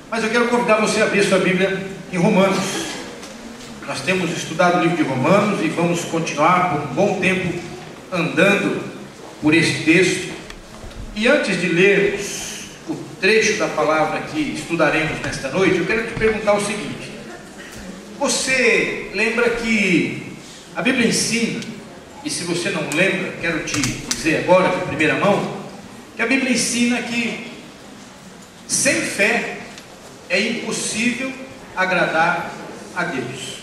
Mas eu quero convidar você a abrir sua Bíblia em Romanos. Nós temos estudado o livro de Romanos e vamos continuar por um bom tempo andando por esse texto. E antes de lermos o trecho da palavra que estudaremos nesta noite, eu quero te perguntar o seguinte: você lembra que a Bíblia ensina, e se você não lembra, quero te dizer agora de primeira mão, que a Bíblia ensina que sem fé é impossível agradar a Deus.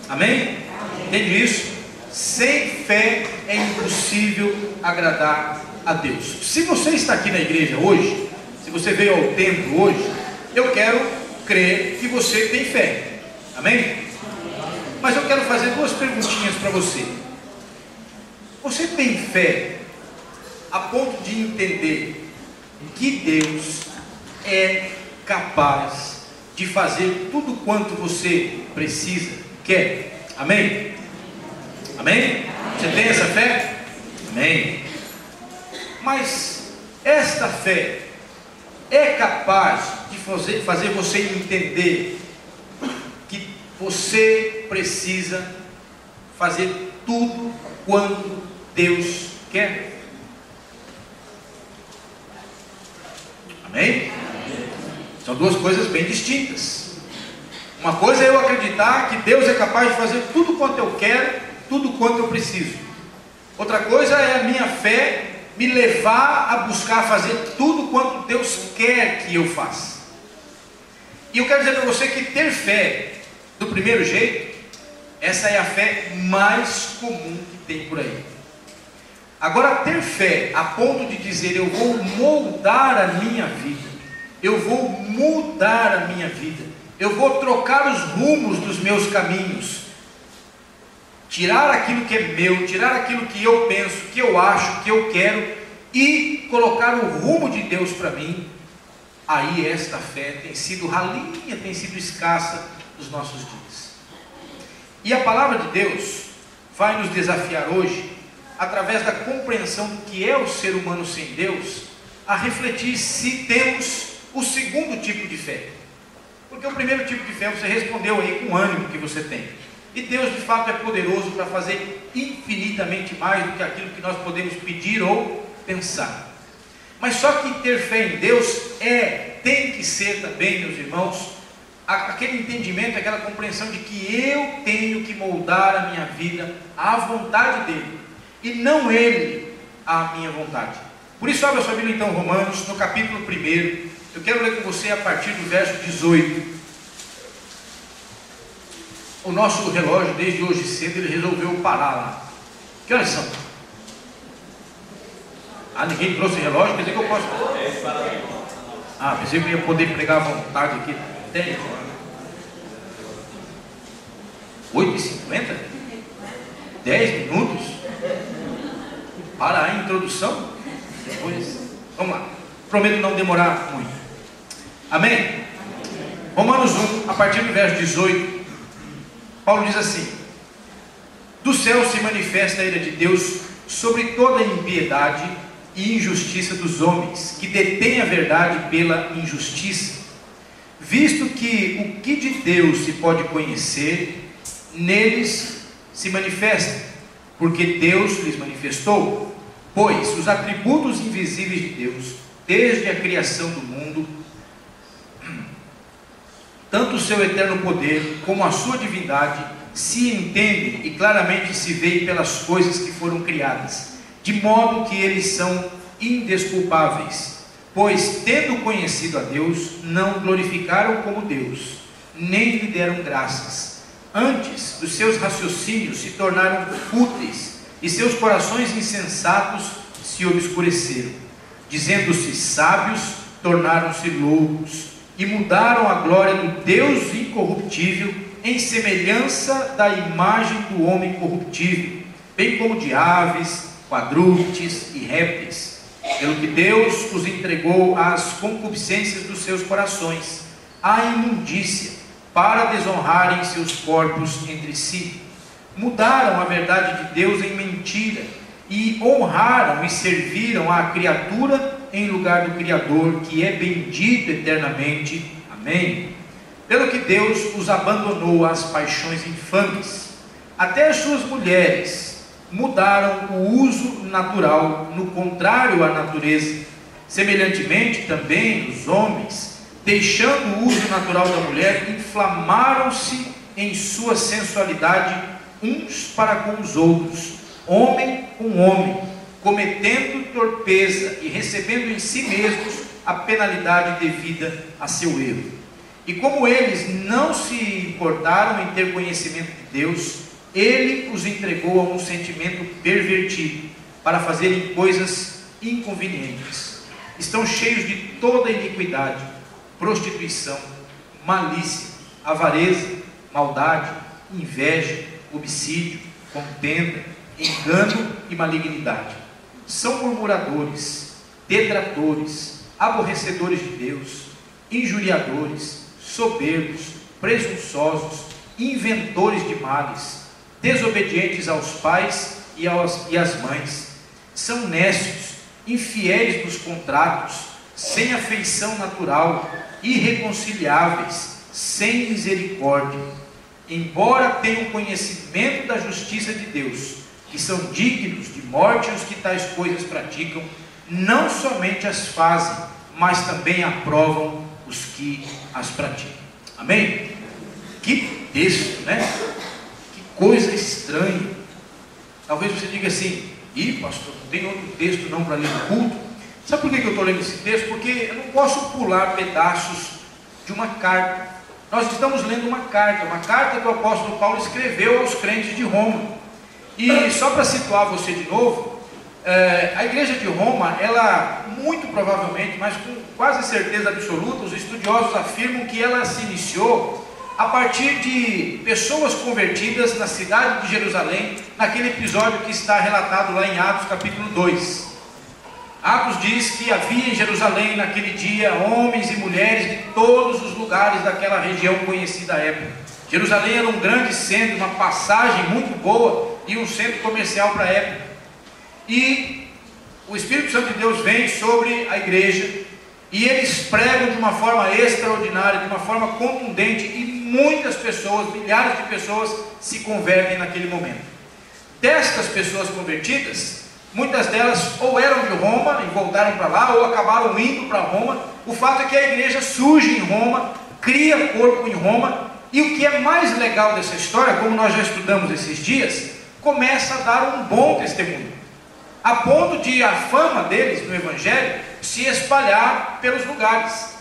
Amém? Entende isso? Sem fé é impossível agradar a Deus. Se você está aqui na igreja hoje, se você veio ao templo hoje, eu quero crer que você tem fé. Amém? Mas eu quero fazer duas perguntinhas para você. Você tem fé a ponto de entender que Deus é capaz de fazer tudo quanto você precisa, quer? Amém? Amém? Você tem essa fé? Amém. Mas esta fé é capaz de fazer você entender que você precisa fazer tudo quanto Deus quer? Amém? São duas coisas bem distintas. Uma coisa é eu acreditar que Deus é capaz de fazer tudo quanto eu quero, tudo quanto eu preciso. Outra coisa é a minha fé me levar a buscar fazer tudo quanto Deus quer que eu faça. E eu quero dizer para você que ter fé do primeiro jeito, essa é a fé mais comum que tem por aí. Agora, ter fé a ponto de dizer: eu vou moldar a minha vida, eu vou mudar a minha vida, eu vou trocar os rumos dos meus caminhos, tirar aquilo que é meu, tirar aquilo que eu penso, que eu acho, que eu quero, e colocar o rumo de Deus para mim. Aí esta fé tem sido ralinha, tem sido escassa nos nossos dias. E a palavra de Deus vai nos desafiar hoje, através da compreensão do que é o ser humano sem Deus, a refletir se temos o segundo tipo de fé. Porque o primeiro tipo de fé você respondeu aí com o ânimo que você tem. E Deus de fato é poderoso para fazer infinitamente mais do que aquilo que nós podemos pedir ou pensar. Mas só que ter fé em Deus tem que ser também, meus irmãos, aquele entendimento, aquela compreensão de que eu tenho que moldar a minha vida à vontade dEle, e não Ele à minha vontade. Por isso, abra sua Bíblia então, Romanos, no capítulo 1. Eu quero ler com você a partir do verso 18. O nosso relógio, desde hoje cedo, ele resolveu parar lá. Que horas são? Ninguém trouxe relógio? Quer dizer que eu posso... pensei que eu ia poder pregar à vontade aqui. Tem. 8h50? 10 minutos? Para a introdução? Depois, vamos lá. Prometo não demorar muito. Amém? Romanos 1, a partir do verso 18, Paulo diz assim: do céu se manifesta a ira de Deus sobre toda a impiedade e injustiça dos homens, que detêm a verdade pela injustiça, visto que o que de Deus se pode conhecer, neles se manifesta, porque Deus lhes manifestou. Pois os atributos invisíveis de Deus, desde a criação do mundo, tanto o seu eterno poder como a sua divindade, se entendem e claramente se veem pelas coisas que foram criadas, de modo que eles são indesculpáveis. Pois, tendo conhecido a Deus, não glorificaram como Deus, nem lhe deram graças. Antes, os seus raciocínios se tornaram fúteis, e seus corações insensatos se obscureceram. Dizendo-se sábios, tornaram-se loucos, e mudaram a glória do Deus incorruptível em semelhança da imagem do homem corruptível, bem como de aves, quadrúpedes e répteis, pelo que Deus os entregou às concupiscências dos seus corações, à imundícia, para desonrarem seus corpos entre si. Mudaram a verdade de Deus em mentira, e honraram e serviram a criatura em lugar do Criador, que é bendito eternamente. Amém. Amém? Pelo que Deus os abandonou às paixões infames, até as suas mulheres mudaram o uso natural, no contrário à natureza. Semelhantemente também os homens, deixando o uso natural da mulher, inflamaram-se em sua sensualidade uns para com os outros, homem com homem, cometendo torpeza e recebendo em si mesmos a penalidade devida a seu erro. E como eles não se importaram em ter conhecimento de Deus, Ele os entregou a um sentimento pervertido, para fazerem coisas inconvenientes. Estão cheios de toda iniquidade, prostituição, malícia, avareza, maldade, inveja, homicídio, contenda, engano e malignidade. São murmuradores, detratores, aborrecedores de Deus, injuriadores, soberbos, presunçosos, inventores de males, desobedientes aos pais e às mães. São nécios, infiéis nos contratos, sem afeição natural, irreconciliáveis, sem misericórdia. Embora tenham conhecimento da justiça de Deus, que são dignos de morte os que tais coisas praticam, não somente as fazem, mas também aprovam os que as praticam. Amém? Que texto, né? Que coisa estranha. Talvez você diga assim: ih, pastor, não tem outro texto não para ler no culto? Sabe por que eu estou lendo esse texto? Porque eu não posso pular pedaços de uma carta. Nós estamos lendo uma carta que o apóstolo Paulo escreveu aos crentes de Roma. E só para situar você de novo, a igreja de Roma, ela muito provavelmente, mas com quase certeza absoluta, os estudiosos afirmam que ela se iniciou a partir de pessoas convertidas na cidade de Jerusalém, naquele episódio que está relatado lá em Atos capítulo 2. Atos diz que havia em Jerusalém naquele dia homens e mulheres de todos os lugares daquela região conhecida à época. Jerusalém era um grande centro, uma passagem muito boa e um centro comercial para a época. E o Espírito Santo de Deus vem sobre a igreja e eles pregam de uma forma extraordinária, de uma forma contundente, e muitas pessoas, milhares de pessoas se convertem naquele momento. Destas pessoas convertidas, muitas delas ou eram de Roma e voltaram para lá, ou acabaram indo para Roma. O fato é que a igreja surge em Roma, cria corpo em Roma, e o que é mais legal dessa história, como nós já estudamos esses dias, começa a dar um bom testemunho, a ponto de a fama deles no Evangelho se espalhar pelos lugares.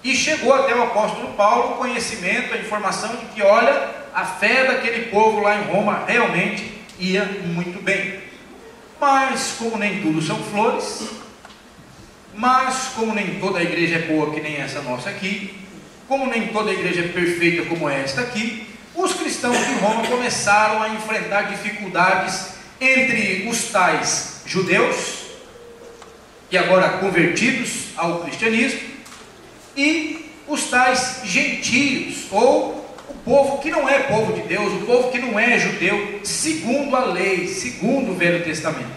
E chegou até o apóstolo Paulo o conhecimento, a informação de que, olha, a fé daquele povo lá em Roma realmente ia muito bem. Mas como nem tudo são flores, mas como nem toda a igreja é boa que nem essa nossa aqui, como nem toda a igreja é perfeita como esta aqui, os cristãos de Roma começaram a enfrentar dificuldades entre os tais judeus, e agora convertidos ao cristianismo, e os tais gentios, ou o povo que não é povo de Deus, o povo que não é judeu, segundo a lei, segundo o Velho Testamento.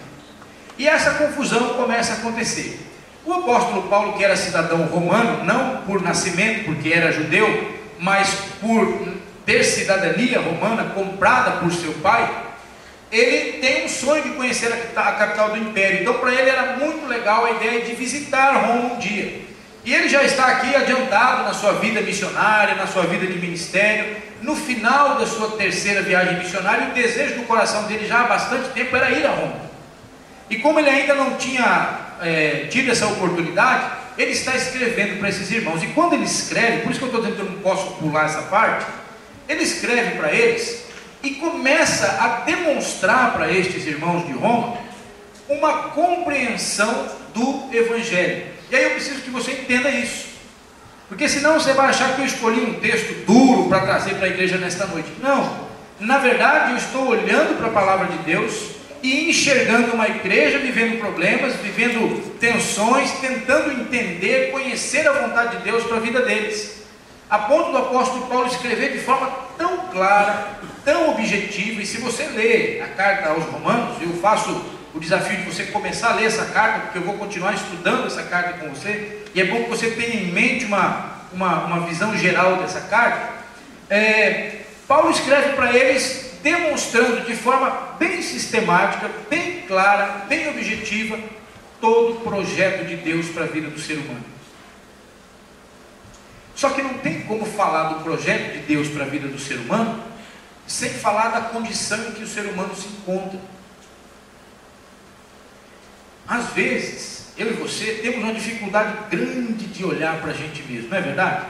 E essa confusão começa a acontecer. O apóstolo Paulo, que era cidadão romano, não por nascimento, porque era judeu, mas por ter cidadania romana comprada por seu pai, ele tem um sonho de conhecer a capital do império. Então para ele era muito legal a ideia de visitar Roma um dia. E ele já está aqui adiantado na sua vida missionária, na sua vida de ministério, no final da sua terceira viagem missionária. O desejo do coração dele já há bastante tempo era ir a Roma. E como ele ainda não tinha tido essa oportunidade, ele está escrevendo para esses irmãos. E quando ele escreve, por isso que eu estou dizendo que eu não posso pular essa parte, ele escreve para eles e começa a demonstrar para estes irmãos de Roma uma compreensão do Evangelho. E aí eu preciso que você entenda isso, porque senão você vai achar que eu escolhi um texto duro para trazer para a igreja nesta noite. Não, na verdade eu estou olhando para a palavra de Deus e enxergando uma igreja vivendo problemas, vivendo tensões, tentando entender, conhecer a vontade de Deus para a vida deles, a ponto do apóstolo Paulo escrever de forma tão clara, tão objetiva. E se você ler a carta aos Romanos, eu faço o desafio de você começar a ler essa carta, porque eu vou continuar estudando essa carta com você, e é bom que você tenha em mente uma uma visão geral dessa carta, Paulo escreve para eles demonstrando de forma bem sistemática, bem clara, bem objetiva, todo o projeto de Deus para a vida do ser humano. Só que não tem como falar do projeto de Deus para a vida do ser humano sem falar da condição em que o ser humano se encontra. Às vezes, eu e você temos uma dificuldade grande de olhar para a gente mesmo, não é verdade?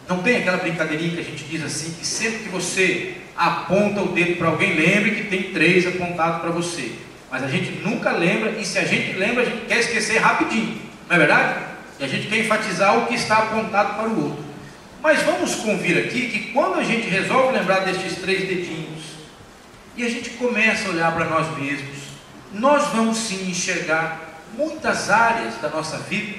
Não tem aquela brincadeirinha que a gente diz assim, que sempre que você aponta o dedo para alguém, lembre que tem 3 apontados para você. Mas a gente nunca lembra, e se a gente lembra, a gente quer esquecer rapidinho, não é verdade? E a gente quer enfatizar o que está apontado para o outro. Mas vamos convir aqui que quando a gente resolve lembrar destes 3 dedinhos, e a gente começa a olhar para nós mesmos, nós vamos sim enxergar muitas áreas da nossa vida,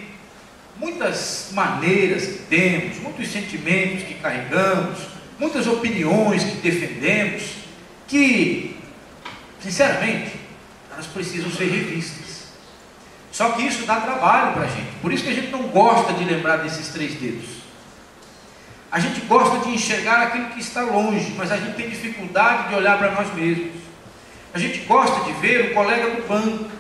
muitas maneiras que temos, muitos sentimentos que carregamos, muitas opiniões que defendemos, que, sinceramente, elas precisam ser revistas. Só que isso dá trabalho para a gente, por isso que a gente não gosta de lembrar desses 3 dedos. A gente gosta de enxergar aquilo que está longe, mas a gente tem dificuldade de olhar para nós mesmos. A gente gosta de ver o colega do banco.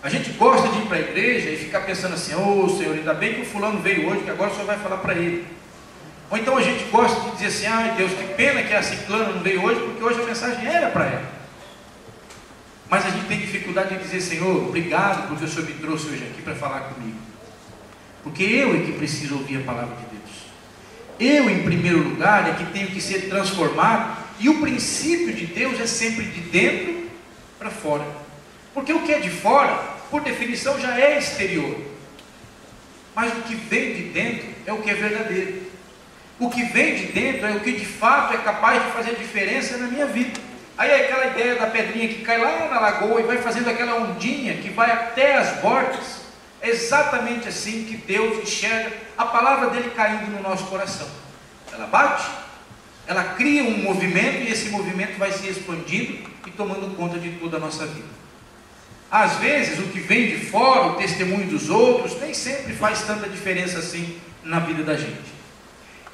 A gente gosta de ir para a igreja e ficar pensando assim, Senhor, ainda bem que o fulano veio hoje, que agora o Senhor vai falar para ele. Ou então a gente gosta de dizer assim, ai Deus, que pena que a ciclana não veio hoje, porque hoje a mensagem era para ela. Mas a gente tem dificuldade de dizer, Senhor, obrigado porque o Senhor me trouxe hoje aqui para falar comigo. Porque eu é que preciso ouvir a palavra de Deus. Eu, em primeiro lugar, é que tenho que ser transformado, e o princípio de Deus é sempre de dentro para fora. Porque o que é de fora, por definição, já é exterior. Mas o que vem de dentro é o que é verdadeiro. O que vem de dentro é o que de fato é capaz de fazer diferença na minha vida. Aí é aquela ideia da pedrinha que cai lá na lagoa e vai fazendo aquela ondinha que vai até as bordas. É exatamente assim que Deus enxerga a palavra dele caindo no nosso coração. Ela bate, ela cria um movimento, e esse movimento vai se expandindo e tomando conta de toda a nossa vida. Às vezes o que vem de fora, o testemunho dos outros, nem sempre faz tanta diferença assim na vida da gente.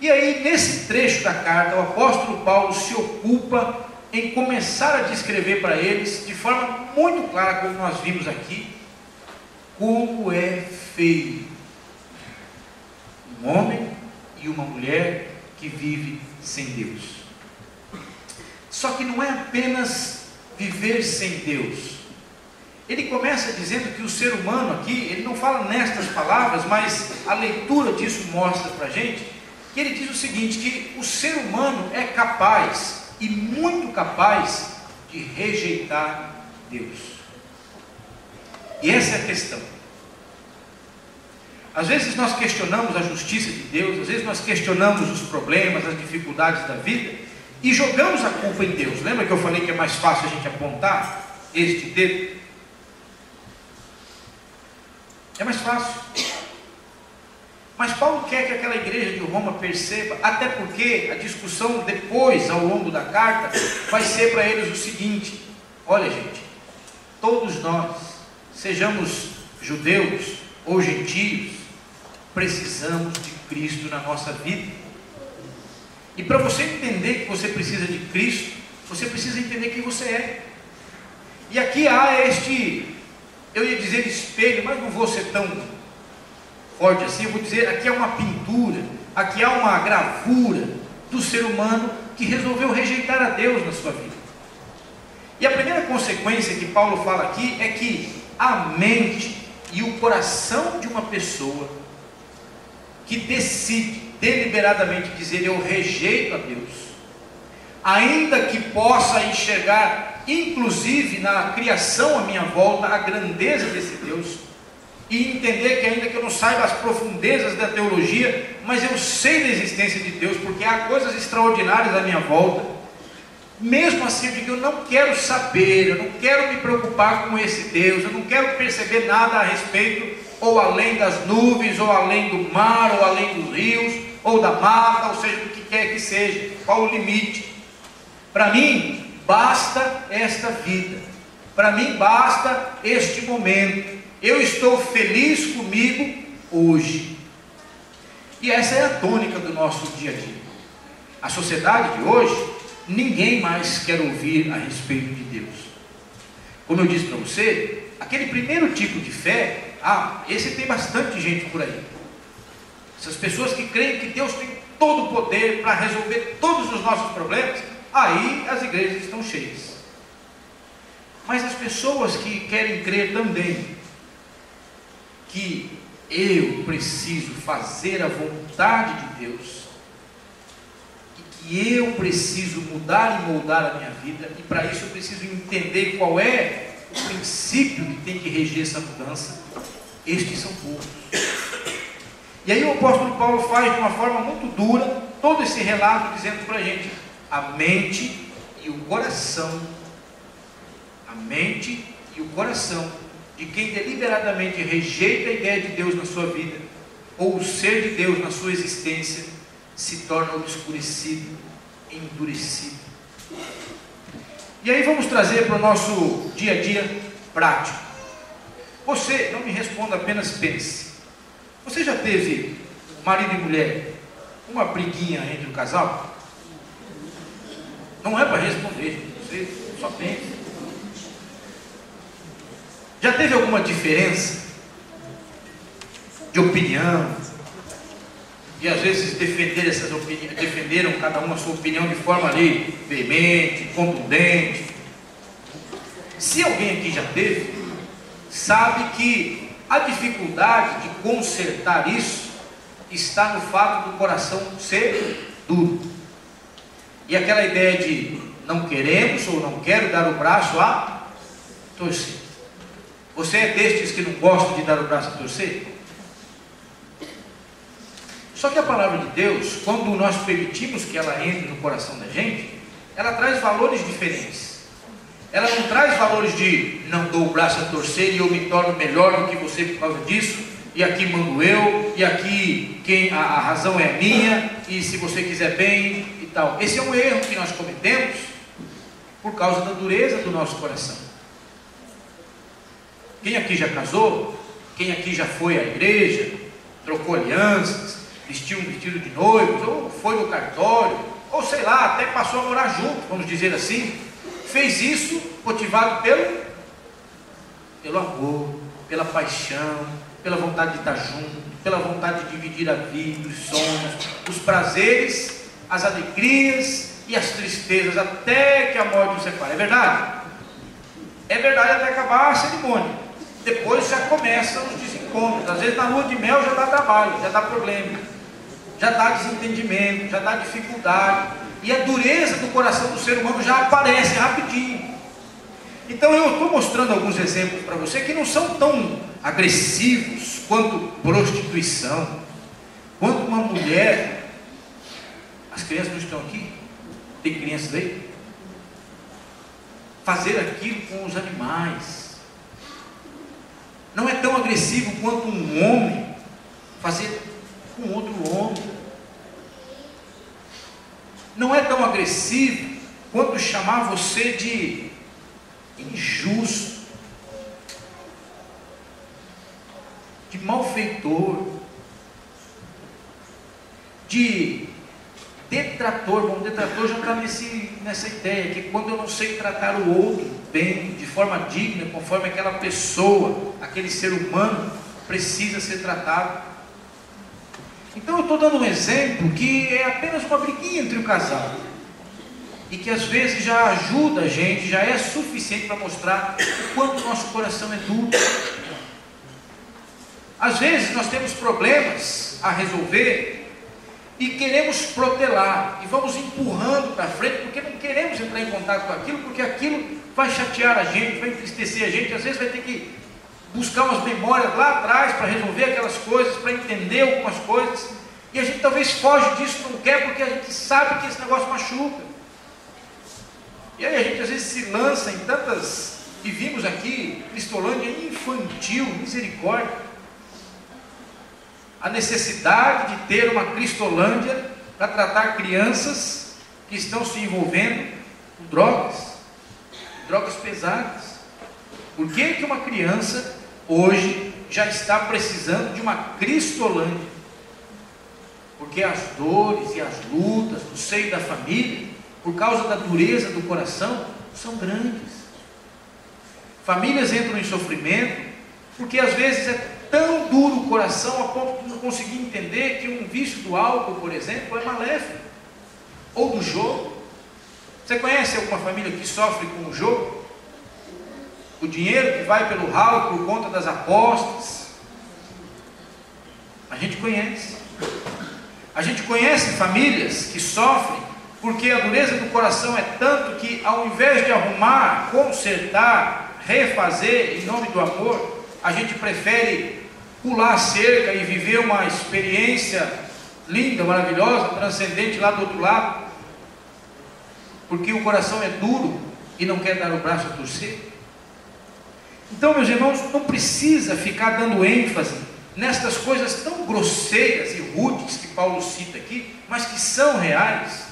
E aí, nesse trecho da carta, o apóstolo Paulo se ocupa em começar a descrever para eles, de forma muito clara, como nós vimos aqui, como é feio um homem e uma mulher que vive sem Deus. Só que não é apenas viver sem Deus. Ele começa dizendo que o ser humano aqui, ele não fala nestas palavras, mas a leitura disso mostra para a gente, que ele diz o seguinte, que o ser humano é capaz, e muito capaz, de rejeitar Deus. E essa é a questão. Às vezes nós questionamos a justiça de Deus, às vezes nós questionamos os problemas, as dificuldades da vida, e jogamos a culpa em Deus. Lembra que eu falei que é mais fácil a gente apontar este dedo? É mais fácil. Mas Paulo quer que aquela igreja de Roma perceba, até porque a discussão depois, ao longo da carta, vai ser para eles o seguinte: olha gente, todos nós, sejamos judeus ou gentios, precisamos de Cristo na nossa vida. E para você entender que você precisa de Cristo, você precisa entender quem você é. E aqui há eu ia dizer espelho, mas não vou ser tão forte assim, eu vou dizer, aqui há uma pintura, aqui há uma gravura do ser humano que resolveu rejeitar a Deus na sua vida. E a primeira consequência que Paulo fala aqui é que a mente e o coração de uma pessoa que decide deliberadamente dizer eu rejeito a Deus, ainda que possa enxergar inclusive na criação à minha volta a grandeza desse Deus, e entender que ainda que eu não saiba as profundezas da teologia, mas eu sei da existência de Deus, porque há coisas extraordinárias à minha volta, mesmo assim eu digo, eu não quero saber, eu não quero me preocupar com esse Deus, eu não quero perceber nada a respeito, ou além das nuvens, ou além do mar, ou além dos rios, ou da mata, ou seja, do que quer que seja, qual o limite. Para mim, basta esta vida, para mim basta este momento, eu estou feliz comigo hoje. E essa é a tônica do nosso dia a dia. A sociedade de hoje, ninguém mais quer ouvir a respeito de Deus. Como eu disse para você, aquele primeiro tipo de fé, esse tem bastante gente por aí. Essas pessoas que creem que Deus tem todo o poder para resolver todos os nossos problemas, aí as igrejas estão cheias. Mas as pessoas que querem crer também que eu preciso fazer a vontade de Deus, e que eu preciso mudar e moldar a minha vida, e para isso eu preciso entender qual é o princípio que tem que reger essa mudança, estes são poucos. E aí o apóstolo Paulo faz de uma forma muito dura todo esse relato, dizendo para a gente: a mente e o coração, de quem deliberadamente rejeita a ideia de Deus na sua vida, ou o ser de Deus na sua existência, se torna obscurecido, endurecido. E aí vamos trazer para o nosso dia a dia prático. Você, não me responda, apenas pense. Você já teve, marido e mulher, uma briguinha entre o casal? Não é para responder, você só pensa. Já teve alguma diferença de opinião? E às vezes defenderam cada um a sua opinião de forma ali veemente, contundente. Se alguém aqui já teve, sabe que a dificuldade de consertar isso está no fato do coração ser duro. E aquela ideia de não queremos ou não quero dar o braço a torcer. Você é destes que não gosta de dar o braço a torcer? Só que a palavra de Deus, quando nós permitimos que ela entre no coração da gente, ela traz valores diferentes. Ela não traz valores de não dou o braço a torcer e eu me torno melhor do que você por causa disso, e aqui mando eu, e aqui a razão é minha, e se você quiser bem e tal. Esse é um erro que nós cometemos por causa da dureza do nosso coração. Quem aqui já casou? Quem aqui já foi à igreja? Trocou alianças? Vestiu um vestido de noivo? Ou foi no cartório? Ou sei lá, até passou a morar junto, vamos dizer assim. Fez isso motivado pelo amor, pela paixão, pela vontade de estar junto, pela vontade de dividir a vida, os sonhos, os prazeres, as alegrias e as tristezas, até que a morte os separe. É verdade? É verdade até acabar a cerimônia. Depois já começam os desencontros. Às vezes na lua de mel já dá trabalho, já dá problema, já dá desentendimento, já dá dificuldade, e a dureza do coração do ser humano já aparece rapidinho. Então eu estou mostrando alguns exemplos para você que não são tão agressivos quanto prostituição, quanto uma mulher. As crianças não estão aqui? Tem crianças aí? Fazer aquilo com os animais. Não é tão agressivo quanto um homem fazer com outro homem. Não é tão agressivo quanto chamar você de injusto, de malfeitor, de detrator. Bom, detrator já está nessa ideia, que quando eu não sei tratar o outro bem, de forma digna, conforme aquela pessoa, aquele ser humano precisa ser tratado. Então eu estou dando um exemplo que é apenas uma briguinha entre o casal, e que às vezes já ajuda a gente, já é suficiente para mostrar o quanto o nosso coração é duro. Às vezes nós temos problemas a resolver e queremos protelar, e vamos empurrando para frente, porque não queremos entrar em contato com aquilo, porque aquilo vai chatear a gente, vai entristecer a gente. Às vezes vai ter que buscar umas memórias lá atrás para resolver aquelas coisas, para entender algumas coisas, e a gente talvez foge disso, não quer, porque a gente sabe que esse negócio machuca. E aí a gente às vezes se lança em tantas, e vimos aqui, Cristolândia infantil, misericórdia, a necessidade de ter uma Cristolândia para tratar crianças que estão se envolvendo com drogas pesadas. Por que uma criança hoje já está precisando de uma Cristolândia? Porque as dores e as lutas no seio da família, por causa da dureza do coração, são grandes. Famílias entram em sofrimento, porque às vezes é tão duro o coração a ponto de não conseguir entender que um vício do álcool, por exemplo, é maléfico. Ou do jogo. Você conhece alguma família que sofre com o jogo? O dinheiro que vai pelo ralo por conta das apostas. A gente conhece. A gente conhece famílias que sofrem porque a dureza do coração é tanto que, ao invés de arrumar, consertar, refazer em nome do amor, a gente prefere pular a cerca e viver uma experiência linda, maravilhosa, transcendente lá do outro lado, porque o coração é duro e não quer dar o braço a torcer. Então, meus irmãos, não precisa ficar dando ênfase nestas coisas tão grosseiras e rudes que Paulo cita aqui, mas que são reais,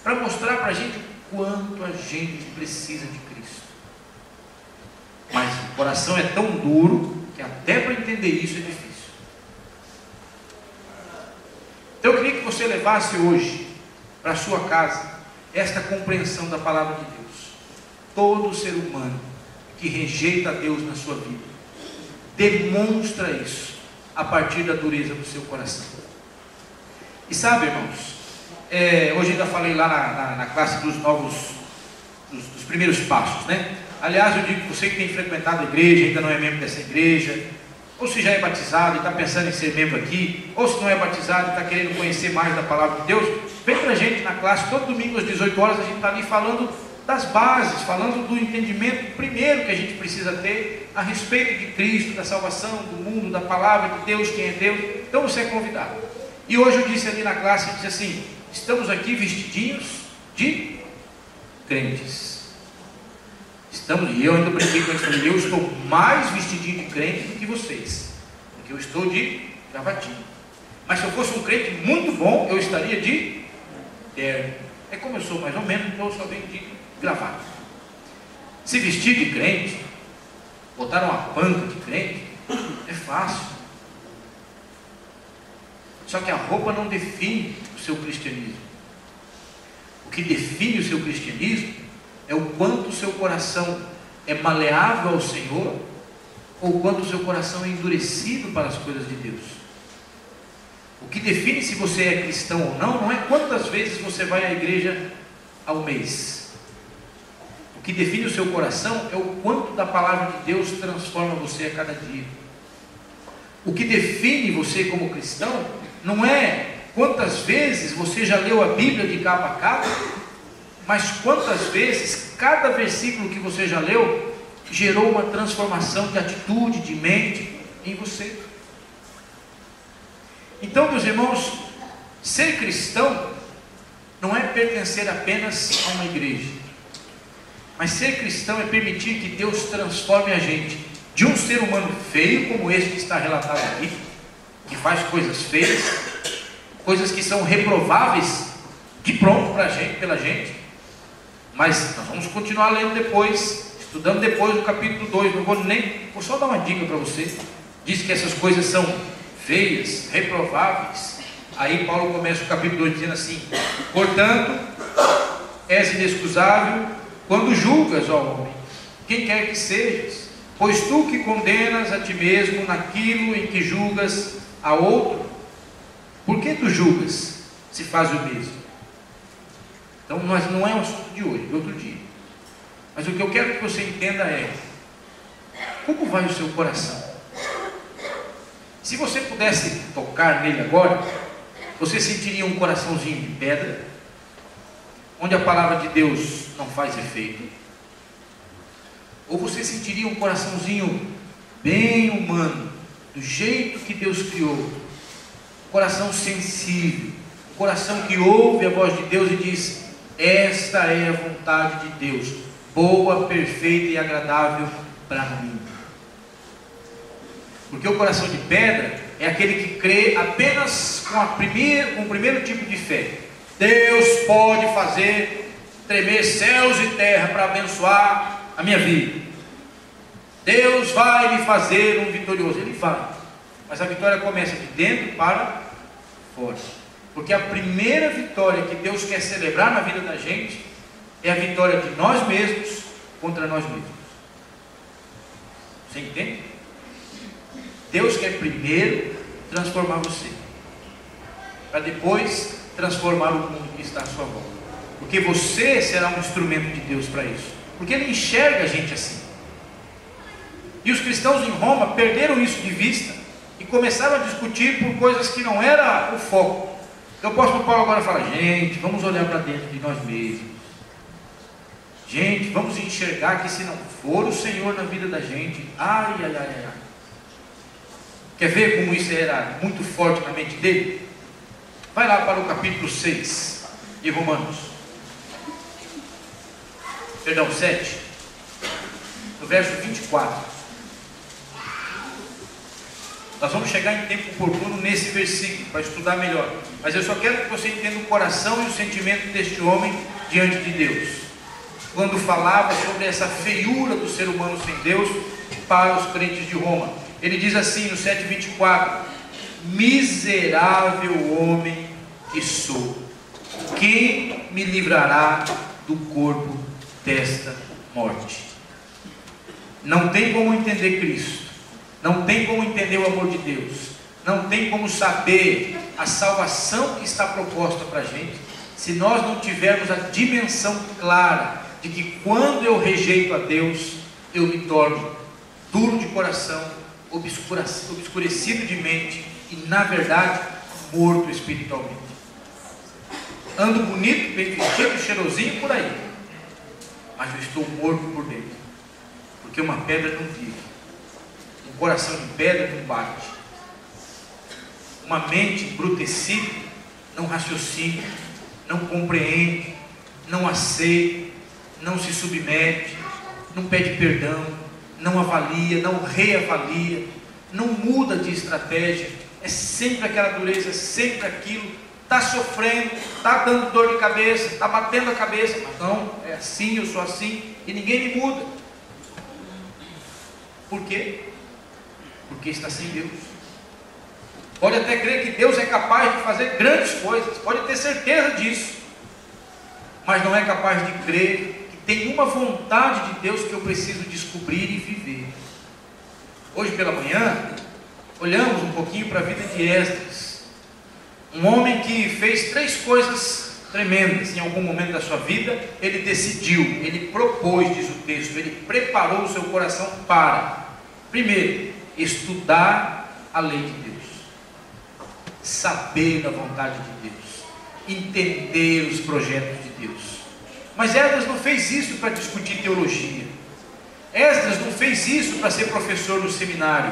para mostrar para a gente o quanto a gente precisa de Cristo. Mas o coração é tão duro que até para entender isso é difícil. Então eu queria que você levasse hoje para a sua casa esta compreensão da palavra de Deus. Todo ser humano que rejeita a Deus na sua vida demonstra isso a partir da dureza do seu coração. E sabe, irmãos, hoje ainda falei lá na classe dos primeiros passos, né? Aliás, eu digo que você que tem frequentado a igreja, ainda não é membro dessa igreja, ou se já é batizado e está pensando em ser membro aqui, ou se não é batizado e está querendo conhecer mais da palavra de Deus, vem para a gente na classe, todo domingo às 18 horas a gente está ali falando das bases, falando do entendimento primeiro que a gente precisa ter a respeito de Cristo, da salvação, do mundo, da palavra de Deus, quem é Deus. Então você é convidado. E hoje eu disse ali na classe, eu disse assim, estamos aqui vestidinhos de crentes. E eu ainda brinquei com eles, falei, eu estou mais vestidinho de crente do que vocês, porque eu estou de gravatinho. Mas se eu fosse um crente muito bom, eu estaria de terno. É como eu sou mais ou menos, então eu só venho de gravata. Se vestir de crente, botar uma panca de crente, é fácil. Só que a roupa não define o seu cristianismo. O que define o seu cristianismo é o quanto o seu coração é maleável ao Senhor, ou o quanto o seu coração é endurecido para as coisas de Deus. O que define se você é cristão ou não é quantas vezes você vai à igreja ao mês. O que define o seu coração é o quanto da palavra de Deus transforma você a cada dia. O que define você como cristão não é quantas vezes você já leu a Bíblia de capa a capa, mas quantas vezes cada versículo que você já leu gerou uma transformação de atitude, de mente em você. Então, meus irmãos, ser cristão não é pertencer apenas a uma igreja, mas ser cristão é permitir que Deus transforme a gente de um ser humano feio como esse que está relatado aqui, que faz coisas feias, coisas que são reprováveis de pronto pela gente. Mas nós vamos continuar lendo depois, estudando depois do capítulo 2, vou só dar uma dica para você. Diz que essas coisas são feias, reprováveis. Aí Paulo começa o capítulo 2 dizendo assim: portanto, és inexcusável quando julgas, ó homem, quem quer que sejas, pois tu que condenas a ti mesmo naquilo em que julgas a outro, por que tu julgas se faz o mesmo? Então, não é o assunto de hoje, de outro dia. Mas o que eu quero que você entenda é: como vai o seu coração? Se você pudesse tocar nele agora, você sentiria um coraçãozinho de pedra, onde a palavra de Deus não faz efeito? Ou você sentiria um coraçãozinho bem humano, do jeito que Deus criou, um coração sensível, um coração que ouve a voz de Deus e diz: esta é a vontade de Deus, boa, perfeita e agradável para mim. Porque o coração de pedra é aquele que crê apenas com o primeiro tipo de fé. Deus pode fazer tremer céus e terra para abençoar a minha vida. Deus vai me fazer um vitorioso. Ele vai, mas a vitória começa de dentro para fora. Porque a primeira vitória que Deus quer celebrar na vida da gente é a vitória de nós mesmos contra nós mesmos. Você entende? Deus quer primeiro transformar você, para depois transformar o mundo que está à sua volta. Porque você será um instrumento de Deus para isso. Porque Ele enxerga a gente assim. E os cristãos em Roma perderam isso de vista e começaram a discutir por coisas que não era o foco. Então o apóstolo Paulo agora fala: gente, vamos olhar para dentro de nós mesmos. Gente, vamos enxergar que se não for o Senhor na vida da gente, ai. Quer ver como isso era muito forte na mente dele? Vai lá para o capítulo 6 de Romanos. Perdão, 7. No verso 24. Nós vamos chegar em tempo oportuno nesse versículo para estudar melhor. Mas eu só quero que você entenda o coração e o sentimento deste homem diante de Deus, quando falava sobre essa feiura do ser humano sem Deus para os crentes de Roma. Ele diz assim no 7,24: miserável homem que sou, quem me livrará do corpo desta morte? Não tem como entender Cristo, não tem como entender o amor de Deus, não tem como saber a salvação que está proposta para a gente, se nós não tivermos a dimensão clara de que quando eu rejeito a Deus, eu me torno duro de coração, obscurecido de mente e, na verdade, morto espiritualmente. Ando bonito, bem vestido, cheirosinho por aí, mas eu estou morto por dentro, porque uma pedra não vive, um coração de pedra não bate, uma mente embrutecida não raciocina, não compreende, não aceita, não se submete, não pede perdão, não avalia, não reavalia, não muda de estratégia, é sempre aquela dureza, é sempre aquilo, está sofrendo, está dando dor de cabeça, está batendo a cabeça, mas não, é assim, eu sou assim, e ninguém me muda. Por quê? Porque está sem Deus. Pode até crer que Deus é capaz de fazer grandes coisas, pode ter certeza disso, mas não é capaz de crer tem uma vontade de Deus que eu preciso descobrir e viver. Hoje pela manhã, olhamos um pouquinho para a vida de Esdras, um homem que fez 3 coisas tremendas. Em algum momento da sua vida, ele decidiu, ele propôs, diz o texto, ele preparou o seu coração para, primeiro, estudar a lei de Deus, saber da vontade de Deus, entender os projetos de Deus. Mas Esdras não fez isso para discutir teologia. Esdras não fez isso para ser professor no seminário.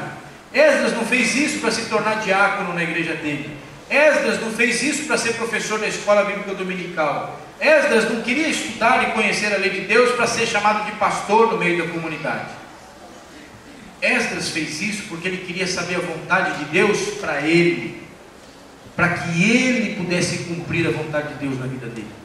Esdras não fez isso para se tornar diácono na igreja dele. Esdras não fez isso para ser professor da escola bíblica dominical. Esdras não queria estudar e conhecer a lei de Deus para ser chamado de pastor no meio da comunidade. Esdras fez isso porque ele queria saber a vontade de Deus para ele, para que ele pudesse cumprir a vontade de Deus na vida dele.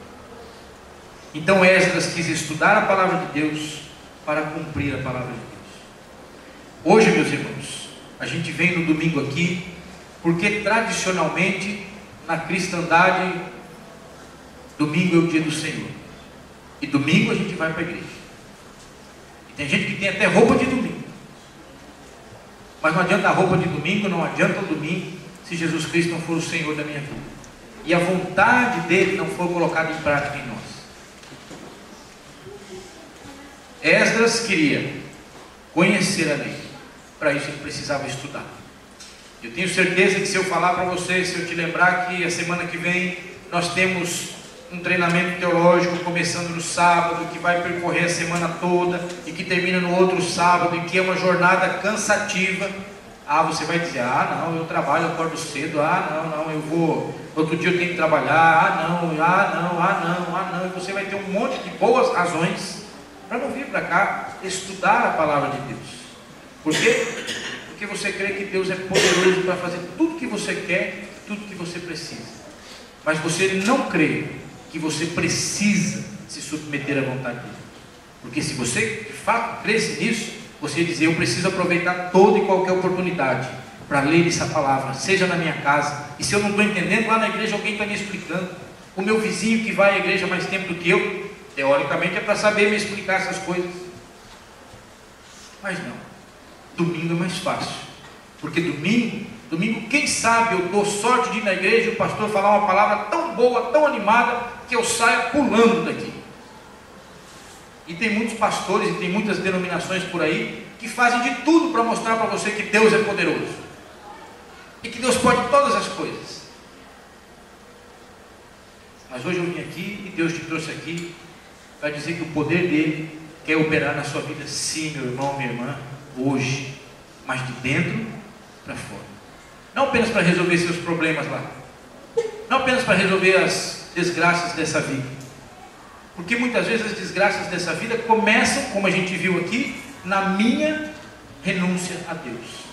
Então Esdras quis estudar a palavra de Deus para cumprir a palavra de Deus. Hoje, meus irmãos, a gente vem no domingo aqui, porque tradicionalmente na cristandade, domingo é o dia do Senhor. E domingo a gente vai para a igreja. E tem gente que tem até roupa de domingo. Mas não adianta a roupa de domingo, não adianta o domingo, se Jesus Cristo não for o Senhor da minha vida. E a vontade dele não for colocada em prática em nós. Esdras queria conhecer a lei, para isso ele precisava estudar. Eu tenho certeza que se eu falar para você, se eu te lembrar que a semana que vem nós temos um treinamento teológico começando no sábado, que vai percorrer a semana toda e que termina no outro sábado, e que é uma jornada cansativa, você vai dizer: não, eu trabalho, eu acordo cedo, não, eu vou, outro dia eu tenho que trabalhar, não, e você vai ter um monte de boas razões para não vir para cá estudar a palavra de Deus. Por quê? Porque você crê que Deus é poderoso para fazer tudo que você quer, tudo que você precisa. Mas você não crê que você precisa se submeter à vontade dele. Porque se você de fato cresce nisso, você dizer: eu preciso aproveitar toda e qualquer oportunidade para ler essa palavra, seja na minha casa, E se eu não estou entendendo, lá na igreja alguém está me explicando. O meu vizinho que vai à igreja mais tempo do que eu, teoricamente é para saber me explicar essas coisas. Mas não. Domingo é mais fácil. Porque domingo, quem sabe eu dou sorte de ir na igreja e o pastor falar uma palavra tão boa, tão animada, que eu saia pulando daqui. E tem muitos pastores e tem muitas denominações por aí que fazem de tudo para mostrar para você que Deus é poderoso e que Deus pode todas as coisas. Mas hoje eu vim aqui e Deus te trouxe aqui para dizer que o poder dele quer operar na sua vida, sim, meu irmão, minha irmã, hoje, mas de dentro para fora. Não apenas para resolver seus problemas lá, não apenas para resolver as desgraças dessa vida, porque muitas vezes as desgraças dessa vida começam, como a gente viu aqui, na minha renúncia a Deus.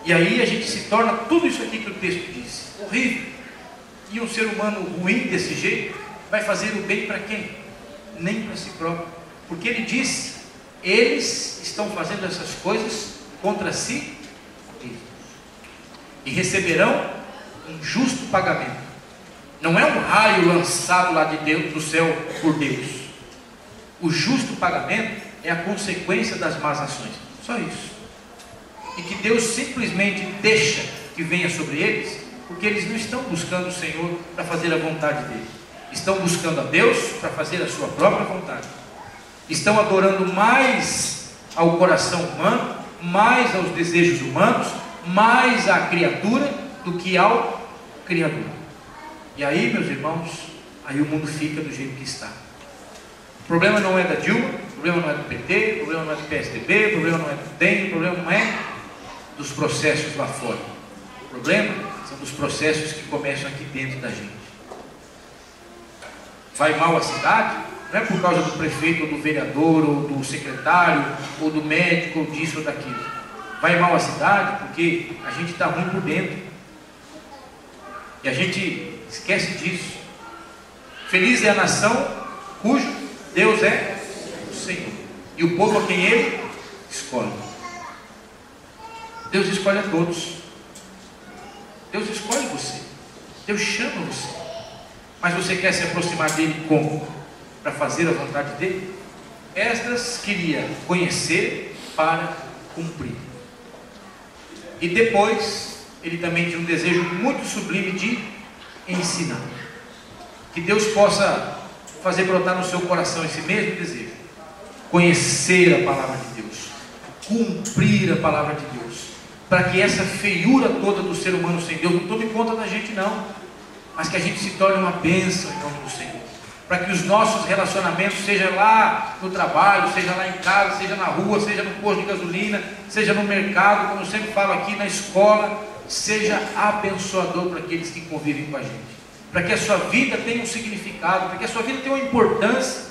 E aí a gente se torna tudo isso aqui que o texto diz, horrível. E um ser humano ruim desse jeito vai fazer o bem para quem? Nem para si próprio. Porque ele diz, eles estão fazendo essas coisas contra si mesmos. E receberão um justo pagamento. Não é um raio lançado lá de Deus, do céu por Deus. O justo pagamento é a consequência das más ações. Só isso. E que Deus simplesmente deixa que venha sobre eles, porque eles não estão buscando o Senhor para fazer a vontade dele. Estão buscando a Deus para fazer a sua própria vontade. Estão adorando mais ao coração humano, mais aos desejos humanos, mais à criatura do que ao Criador. E aí, meus irmãos, aí o mundo fica do jeito que está. O problema não é da Dilma, o problema não é do PT, o problema não é do PSDB, o problema não é do DEM, o problema não é dos processos lá fora. O problema são dos processos que começam aqui dentro da gente. Vai mal a cidade, não é por causa do prefeito, ou do vereador, ou do secretário, ou do médico, ou disso ou daquilo. Vai mal a cidade porque a gente está ruim por dentro. E a gente esquece disso. Feliz é a nação cujo Deus é o Senhor, e o povo a quem Ele escolhe. Deus escolhe a todos. Deus escolhe você. Deus chama você. Mas você quer se aproximar dele como? Para fazer a vontade dele? Esdras queria conhecer para cumprir. E depois, ele também tinha um desejo muito sublime de ensinar. Que Deus possa fazer brotar no seu coração esse mesmo desejo. Conhecer a palavra de Deus. Cumprir a palavra de Deus. Para que essa feiura toda do ser humano sem Deus não tome conta da gente não. Mas que a gente se torne uma bênção em nome do Senhor. Para que os nossos relacionamentos, seja lá no trabalho, seja lá em casa, seja na rua, seja no posto de gasolina, seja no mercado, como eu sempre falo aqui, na escola, seja abençoador para aqueles que convivem com a gente. Para que a sua vida tenha um significado, para que a sua vida tenha uma importância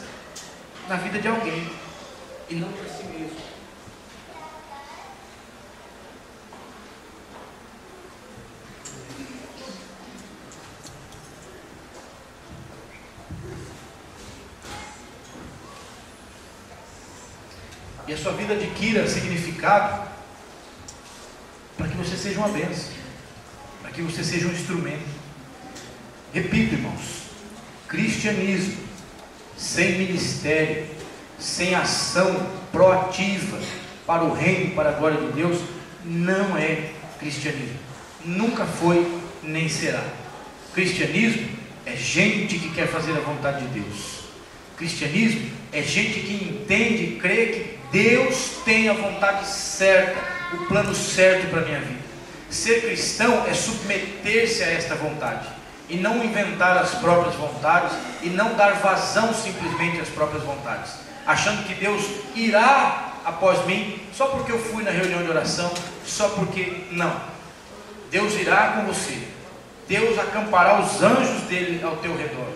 na vida de alguém, e não para si mesmo. E a sua vida adquira significado para que você seja uma bênção, para que você seja um instrumento. Repito, irmãos, cristianismo sem ministério, sem ação proativa para o reino, para a glória de Deus, não é cristianismo. Nunca foi, nem será. Cristianismo é gente que quer fazer a vontade de Deus. Cristianismo é gente que entende e crê que Deus tem a vontade certa, o plano certo para a minha vida. Ser cristão é submeter-se a esta vontade e não inventar as próprias vontades e não dar vazão simplesmente às próprias vontades, achando que Deus irá após mim só porque eu fui na reunião de oração, só porque não. Deus irá com você. Deus acampará os anjos dele ao teu redor.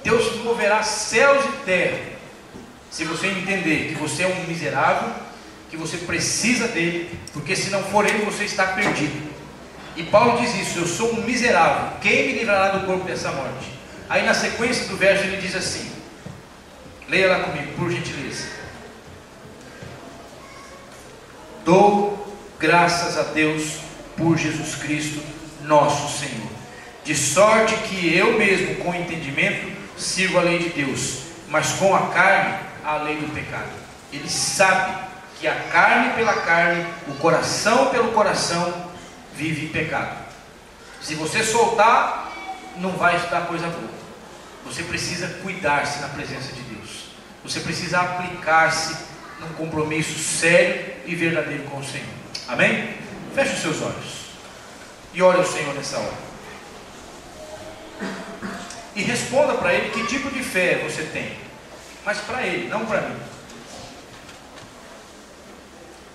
Deus moverá céus e terra, se você entender que você é um miserável, que você precisa dele, porque se não for ele, você está perdido. E Paulo diz isso: eu sou um miserável, quem me livrará do corpo dessa morte? Aí na sequência do verso ele diz assim, leia lá comigo, por gentileza: dou graças a Deus por Jesus Cristo, nosso Senhor, de sorte que eu mesmo, com entendimento, sirvo a lei de Deus, mas com a carne, a lei do pecado. Ele sabe que a carne pela carne, o coração pelo coração, vive em pecado. Se você soltar, não vai dar coisa boa. Você precisa cuidar-se na presença de Deus. Você precisa aplicar-se num compromisso sério e verdadeiro com o Senhor. Amém? Feche os seus olhos e ore ao Senhor nessa hora. E responda para Ele que tipo de fé você tem. Mas para Ele, não para mim.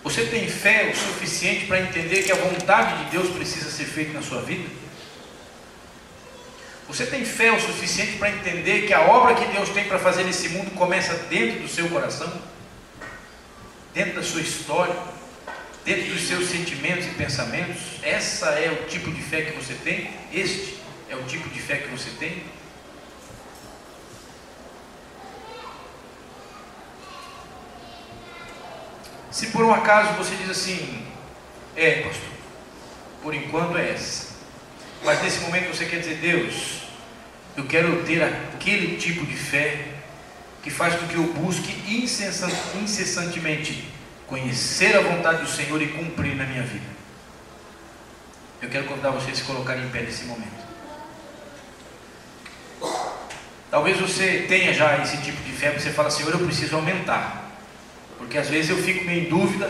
Você tem fé o suficiente para entender que a vontade de Deus precisa ser feita na sua vida? Você tem fé o suficiente para entender que a obra que Deus tem para fazer nesse mundo começa dentro do seu coração? Dentro da sua história? Dentro dos seus sentimentos e pensamentos? Essa é o tipo de fé que você tem? Este é o tipo de fé que você tem? Se por um acaso você diz assim, pastor, por enquanto é essa, mas nesse momento você quer dizer, Deus, eu quero ter aquele tipo de fé que faz com que eu busque incessantemente conhecer a vontade do Senhor e cumprir na minha vida. Eu quero convidar você a se colocar em pé nesse momento. Talvez você tenha já esse tipo de fé, você fala, Senhor, eu preciso aumentar. Porque às vezes eu fico meio em dúvida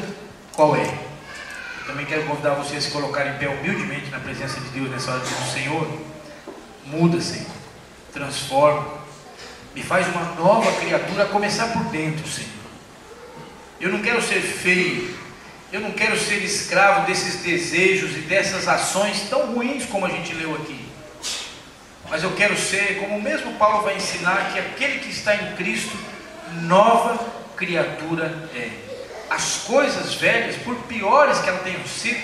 qual é. Eu também quero convidar você a se colocar em pé humildemente na presença de Deus nessa hora, dizendo, Senhor, muda, Senhor, transforma, me faz uma nova criatura, a começar por dentro, Senhor. Eu não quero ser feio, eu não quero ser escravo desses desejos e dessas ações tão ruins como a gente leu aqui. Mas eu quero ser, como o mesmo Paulo vai ensinar, que aquele que está em Cristo, nova criatura é. As coisas velhas, por piores que elas tenham sido,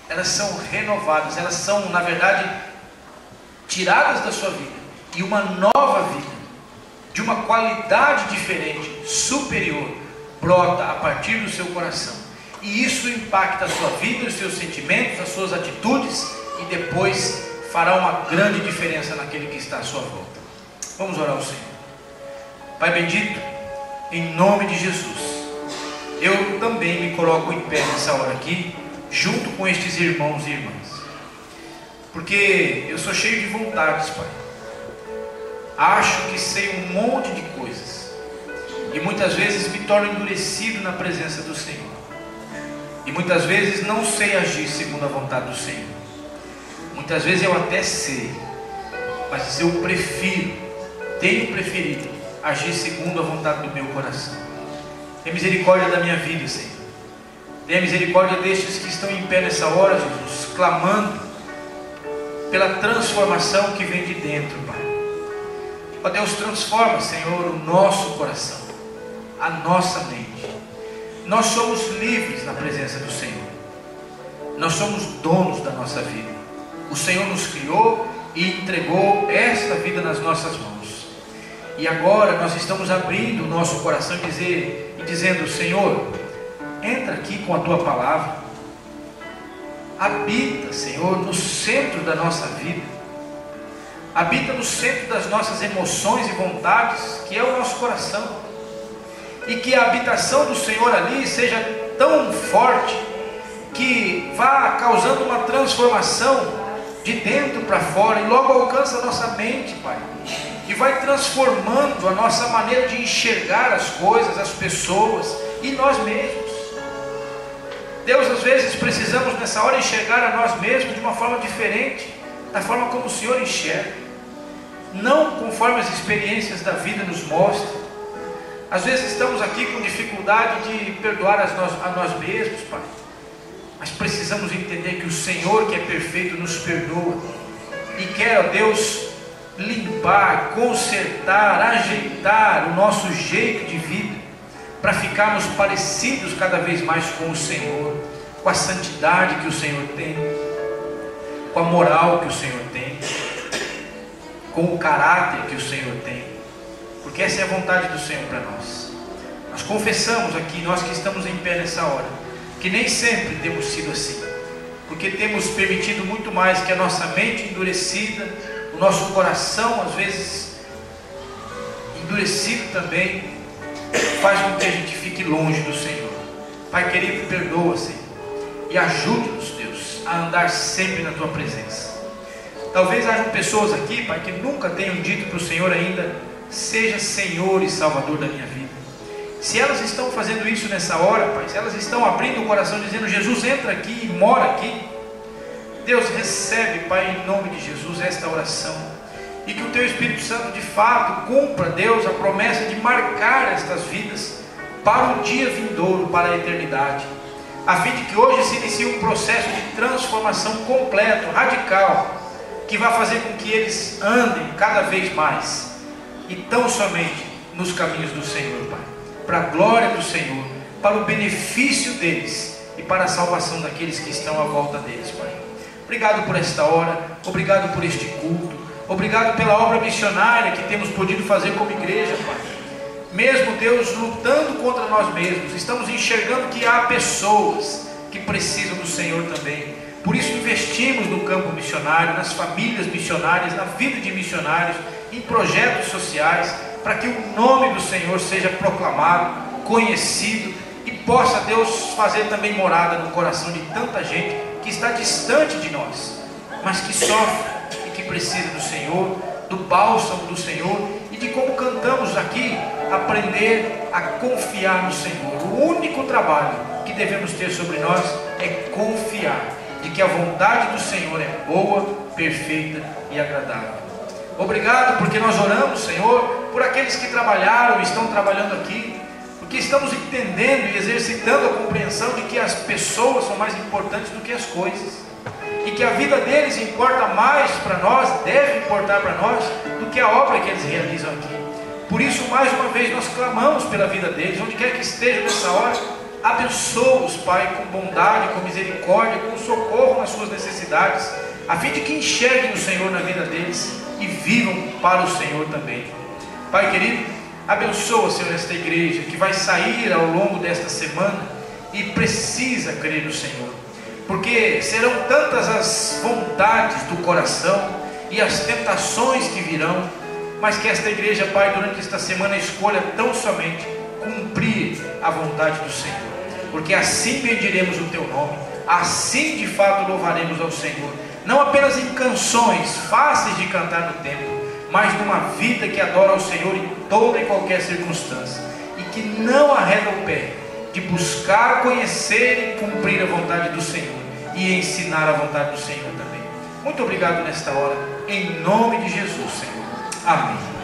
elas são renovadas, elas são, na verdade, tiradas da sua vida, e uma nova vida, de uma qualidade diferente, superior, brota a partir do seu coração, e isso impacta a sua vida, os seus sentimentos, as suas atitudes, e depois fará uma grande diferença naquele que está à sua volta. Vamos orar ao Senhor. Pai bendito, em nome de Jesus, eu também me coloco em pé nessa hora aqui, junto com estes irmãos e irmãs, porque eu sou cheio de vontades, Pai. Acho que sei um monte de coisas, e muitas vezes me torno endurecido na presença do Senhor, e muitas vezes não sei agir segundo a vontade do Senhor. Muitas vezes eu até sei, mas eu tenho preferido agir segundo a vontade do meu coração. Tenha misericórdia da minha vida, Senhor. Tenha misericórdia destes que estão em pé nessa hora, Jesus, clamando pela transformação que vem de dentro, Pai. Ó Deus, transforma, Senhor, o nosso coração, a nossa mente. Nós somos livres na presença do Senhor. Nós somos donos da nossa vida. O Senhor nos criou e entregou esta vida nas nossas mãos. E agora nós estamos abrindo o nosso coração e dizendo, Senhor, entra aqui com a Tua palavra. Habita, Senhor, no centro da nossa vida. Habita no centro das nossas emoções e vontades, que é o nosso coração. E que a habitação do Senhor ali seja tão forte que vá causando uma transformação de dentro para fora, e logo alcança a nossa mente, Pai, e vai transformando a nossa maneira de enxergar as coisas, as pessoas e nós mesmos. Deus, às vezes precisamos nessa hora enxergar a nós mesmos de uma forma diferente, da forma como o Senhor enxerga, não conforme as experiências da vida nos mostram. Às vezes estamos aqui com dificuldade de perdoar a nós mesmos, Pai, mas precisamos entender que o Senhor, que é perfeito, nos perdoa e quer, ó Deus, limpar, consertar, ajeitar o nosso jeito de vida para ficarmos parecidos cada vez mais com o Senhor, com a santidade que o Senhor tem, com a moral que o Senhor tem, com o caráter que o Senhor tem, porque essa é a vontade do Senhor para nós. Nós confessamos aqui, nós que estamos em pé nessa hora, que nem sempre temos sido assim, porque temos permitido muito mais que a nossa mente endurecida, o nosso coração às vezes endurecido também, faz com que a gente fique longe do Senhor. Pai querido, perdoa, Senhor, e ajude-nos, Deus, a andar sempre na Tua presença. Talvez hajam pessoas aqui, Pai, que nunca tenham dito para o Senhor ainda: seja Senhor e Salvador da minha vida. Se elas estão fazendo isso nessa hora, Pai, se elas estão abrindo o coração dizendo: Jesus, entra aqui e mora aqui, Deus, recebe, Pai, em nome de Jesus, esta oração, e que o Teu Espírito Santo de fato cumpra, Deus, a promessa de marcar estas vidas para o dia vindouro, para a eternidade, a fim de que hoje se inicie um processo de transformação completo, radical, que vai fazer com que eles andem cada vez mais, e tão somente nos caminhos do Senhor, Pai, para a glória do Senhor, para o benefício deles e para a salvação daqueles que estão à volta deles, Pai. Obrigado por esta hora, obrigado por este culto, obrigado pela obra missionária que temos podido fazer como igreja, Pai. Mesmo, Deus, lutando contra nós mesmos, estamos enxergando que há pessoas que precisam do Senhor também. Por isso investimos no campo missionário, nas famílias missionárias, na vida de missionários, em projetos sociais, para que o nome do Senhor seja proclamado, conhecido, e possa, Deus, fazer também morada no coração de tanta gente que está distante de nós, mas que sofre e que precisa do Senhor, do bálsamo do Senhor, e de, como cantamos aqui, aprender a confiar no Senhor. O único trabalho que devemos ter sobre nós é confiar de que a vontade do Senhor é boa, perfeita e agradável. Obrigado porque nós oramos, Senhor, por aqueles que trabalharam e estão trabalhando aqui, porque estamos entendendo e exercitando a compreensão de que as pessoas são mais importantes do que as coisas, e que a vida deles importa mais para nós, deve importar para nós, do que a obra que eles realizam aqui. Por isso, mais uma vez, nós clamamos pela vida deles, onde quer que estejam nessa hora. Abençoa-os, Pai, com bondade, com misericórdia, com socorro nas suas necessidades, a fim de que enxerguem o Senhor na vida deles e vivam para o Senhor também. Pai querido, abençoa, Senhor, esta igreja que vai sair ao longo desta semana e precisa crer no Senhor, porque serão tantas as vontades do coração e as tentações que virão, mas que esta igreja, Pai, durante esta semana escolha tão somente cumprir a vontade do Senhor, porque assim bendiremos o Teu nome, assim de fato louvaremos ao Senhor, não apenas em canções fáceis de cantar no templo, mas numa vida que adora ao Senhor em toda e qualquer circunstância, e que não arreda o pé de buscar, conhecer e cumprir a vontade do Senhor, e ensinar a vontade do Senhor também. Muito obrigado nesta hora, em nome de Jesus, Senhor. Amém.